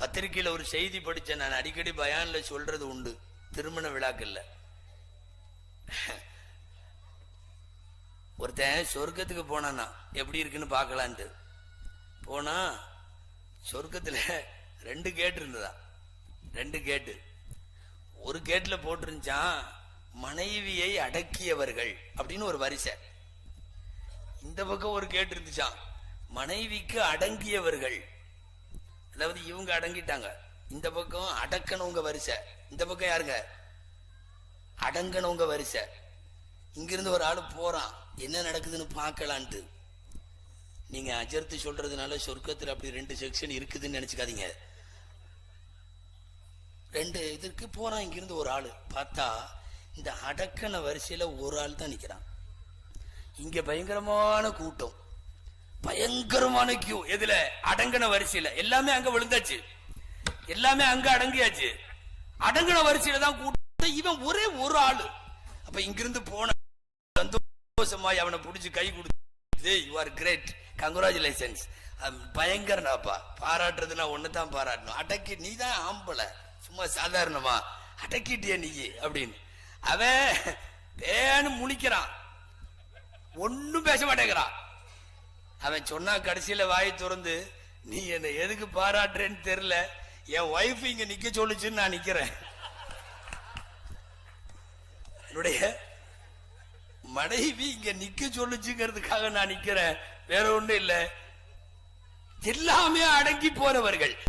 பத்திரிகையில ஒரு செய்தி படிச்சேன், நான் அடிக்கடி பயான்ல சொல்றது உண்டு, திருமண விழாக்கள்ல. ஒருத்தன் சொர்க்கத்துக்கு போனானா எப்படி இருக்குன்னு பாக்கலான்ட்டு போனா, சொர்க்கத்துல 2 கேட் இருந்ததா. 2 கேட்டு. ஒரு கேட்ல போட்டிருந்தான் மனைவியை அடக்கியவர்கள் அப்படின்னு ஒரு வரிசை. இந்த பக்கம் ஒரு கேட்டு இருந்துச்சான் மனைவிக்கு அடங்கியவர்கள், அதாவது இவங்க அடங்கிட்டாங்க. இந்த பக்கம் அடக்கணவங்க வரிசை, இந்த பக்கம் யாருங்க அடங்கணவங்க வரிசை. இங்கிருந்து ஒரு ஆளு போறான், என்ன நடக்குதுன்னு பார்க்கலான்ட்டு. நீங்க அஜர்த்து சொல்றதுனால சொர்க்கத்தில் அப்படி 2 செக்ஷன் இருக்குதுன்னு நினைச்சுக்காதீங்க. 2 இதற்கு போறான். இங்கிருந்து ஒரு ஆளு பார்த்தா இந்த அடக்கண வரிசையில ஒரு ஆள் தான் நிக்கிறான். இங்க பயங்கரமான கூட்டம், பயங்கரமான கியூ. எதுல? அடங்கன வரிசையில. எல்லாமே அங்க விழுந்தாச்சு, எல்லாமே அங்க அடங்கியாச்சு. அடங்கன வரிசையில தான் கூட்டம். இவன் ஒரே ஒரு ஆளு. அப்ப இங்கிருந்து போன சந்தோஷமாய் அவனை பிடிச்சி கை கொடுத்து, யூ ஆர் கிரேட், கங்க்ராச்சுலேஷன்ஸ், பயங்கரனாப்பா, பாராட்டுறதுன்னா ஒண்ணுதான் பாராட்டணும். அடக்கி நீ தான் ஆம்பளை, சும்மா சாதாரணமா அடக்கிட்டிய நீ அப்படின்னு. அவன் பேனு முழிக்கிறான், ஒன்னும் பேச மாட்டேங்கிறான். அவன் சொன்னா கடைசியில வாயை திறந்து, நீ என்ன எதுக்கு பாராட்டுறேன்னு தெரியல, என் ஒய்ஃப் இங்க நிக்க சொல்லுச்சுன்னு நான் நிக்கிறேன், என்னுடைய மனைவி இங்க நிக்க சொல்லுச்சுங்கிறதுக்காக நான் நிக்கிறேன், வேற ஒண்ணும் இல்ல. எல்லாமே அடங்கி போறவர்கள்.